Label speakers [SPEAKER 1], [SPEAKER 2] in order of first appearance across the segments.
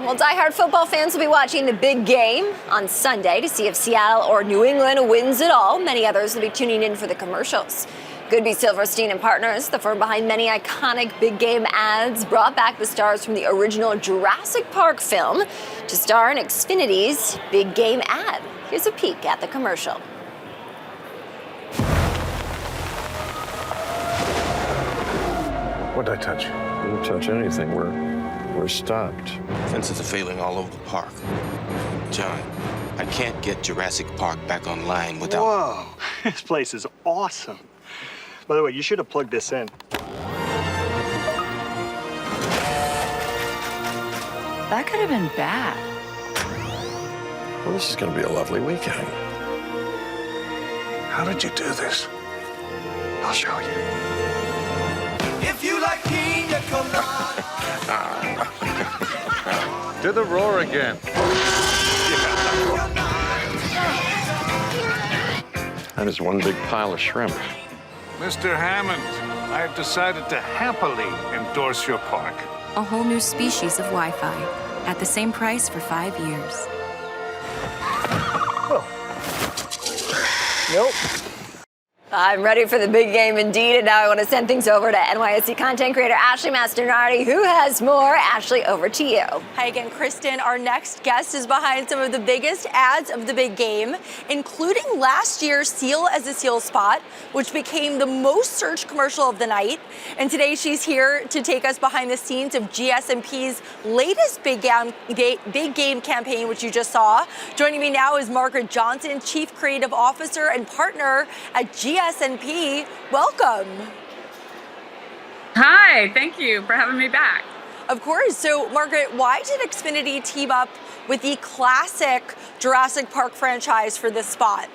[SPEAKER 1] Well, diehard football fans will be watching the big game on Sunday to see if Seattle or New England wins it all. Many others will be tuning in for the commercials. Goodby Silverstein and Partners, the firm behind many iconic big game ads, brought back the stars from the original Jurassic Park film to star in Xfinity's big game ad. Here's a peek at the commercial.
[SPEAKER 2] What'd I touch?
[SPEAKER 3] You didn't touch anything. We're stopped.
[SPEAKER 4] Fences are failing all over the park. John, I can't get Jurassic Park back online without...
[SPEAKER 5] Whoa, this place is awesome. By the way, you should have plugged this in.
[SPEAKER 6] That could have been bad.
[SPEAKER 3] Well, this is going to be a lovely weekend.
[SPEAKER 2] How did you do this? I'll show you.
[SPEAKER 7] If you like pina colada.
[SPEAKER 2] Do the roar again.
[SPEAKER 3] That is one big pile of shrimp.
[SPEAKER 2] Mr. Hammond, I have decided to happily endorse your park.
[SPEAKER 8] A whole new species of Wi-Fi at the same price for 5 years.
[SPEAKER 5] Nope.
[SPEAKER 1] I'm ready for the big game indeed, and now I want to send things over to NYSC content creator Ashley Masternardi, who has more. Ashley, over to you.
[SPEAKER 9] Hi again, Kristen. Our next guest is behind some of the biggest ads of the big game, including last year's Seal as a Seal spot, which became the most searched commercial of the night. And today she's here to take us behind the scenes of GSMP's latest big game campaign, which you just saw. Joining me now is Margaret Johnson, Chief Creative Officer and Partner at GSMP. Welcome.
[SPEAKER 6] Hi, thank you for having me back.
[SPEAKER 9] Of course. So, Margaret, why did Xfinity team up with the classic Jurassic Park franchise for this spot?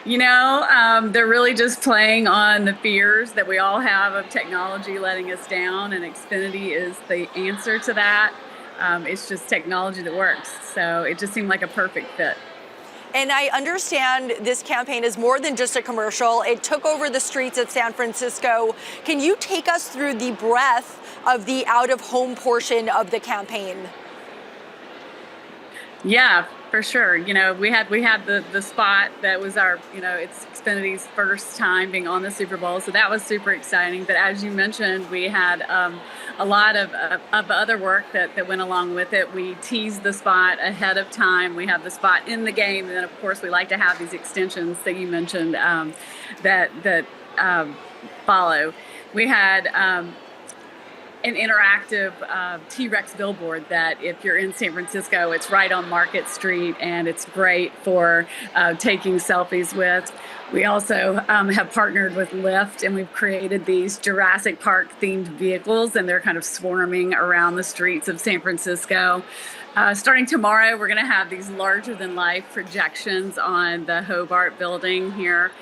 [SPEAKER 6] You know, they're really just playing on the fears that we all have of technology letting us down, and Xfinity is the answer to that. It's just technology that works. So it just seemed like a perfect fit.
[SPEAKER 9] And I understand this campaign is more than just a commercial. It took over the streets of San Francisco. Can you take us through the breadth of the out-of-home portion of the campaign?
[SPEAKER 6] Yeah, for sure. You know, we had the spot that was our, it's Xfinity's first time being on the Super Bowl, so that was super exciting. But as you mentioned, we had a lot of other work that went along with it. We teased the spot ahead of time. We have the spot in the game, and then of course we like to have these extensions that you mentioned that follow. We had an interactive T-Rex billboard that if you're in San Francisco, it's right on Market Street, and it's great for taking selfies with. We also have partnered with Lyft, and we've created these Jurassic Park themed vehicles, and they're kind of swarming around the streets of San Francisco. Starting tomorrow, we're going to have these larger than life projections on the Hobart building here.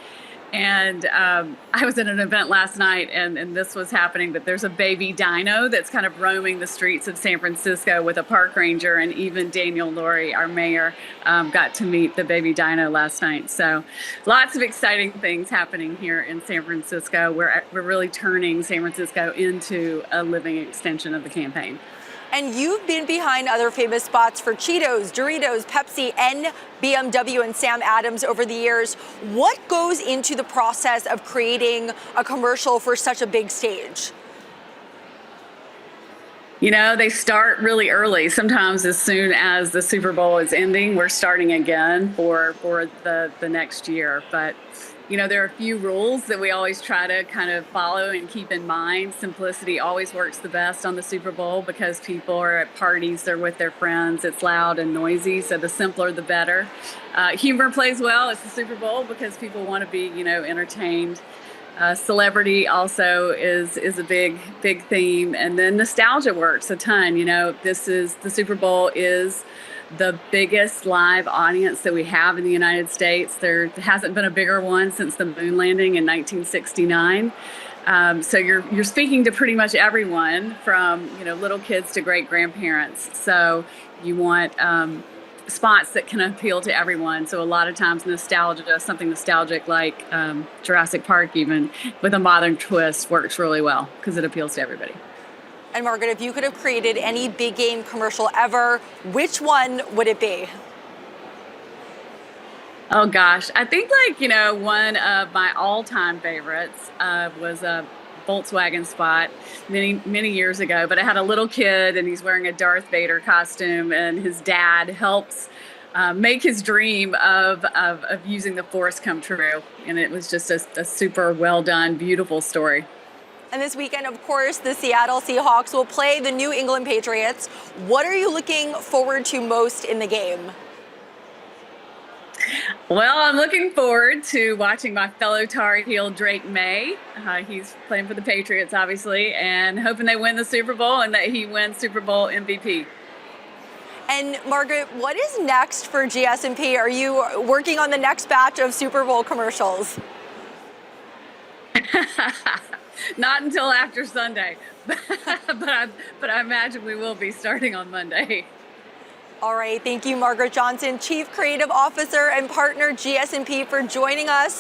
[SPEAKER 6] And I was at an event last night, and this was happening, but there's a baby dino that's kind of roaming the streets of San Francisco with a park ranger, and even Daniel Laurie, our mayor, got to meet the baby dino last night. So lots of exciting things happening here in San Francisco. We're really turning San Francisco into a living extension of the campaign.
[SPEAKER 9] And you've been behind other famous spots for Cheetos, Doritos, Pepsi, and BMW and Sam Adams over the years. What goes into the process of creating a commercial for such a big stage?
[SPEAKER 6] You know, they start really early. Sometimes as soon as the Super Bowl is ending, we're starting again for the next year. But you know, there are a few rules that we always try to kind of follow and keep in mind. Simplicity always works the best on the Super Bowl because people are at parties, they're with their friends, it's loud and noisy, so the simpler the better. Humor plays well at the Super Bowl because people want to be, entertained. Celebrity also is a big theme, and then nostalgia works a ton. The Super Bowl is the biggest live audience that we have in the United States. There hasn't been a bigger one since the moon landing in 1969. So you're speaking to pretty much everyone from little kids to great grandparents. So you want spots that can appeal to everyone. So a lot of times nostalgia, something nostalgic like Jurassic Park even with a modern twist works really well because it appeals to everybody.
[SPEAKER 9] And Margaret, if you could have created any big game commercial ever, which one would it be?
[SPEAKER 6] Oh gosh, I think one of my all-time favorites was a Volkswagen spot many years ago. But I had a little kid and he's wearing a Darth Vader costume, and his dad helps make his dream of using the Force come true. And it was just a super well done, beautiful story.
[SPEAKER 9] And this weekend, of course, the Seattle Seahawks will play the New England Patriots. What are you looking forward to most in the game?
[SPEAKER 6] Well, I'm looking forward to watching my fellow Tar Heel Drake May. He's playing for the Patriots, obviously, and hoping they win the Super Bowl and that he wins Super Bowl MVP.
[SPEAKER 9] And Margaret, what is next for GS&P? Are you working on the next batch of Super Bowl commercials?
[SPEAKER 6] Not until after Sunday, but I imagine we will be starting on Monday.
[SPEAKER 9] All right, thank you, Margaret Johnson, Chief Creative Officer and Partner GS&P, for joining us.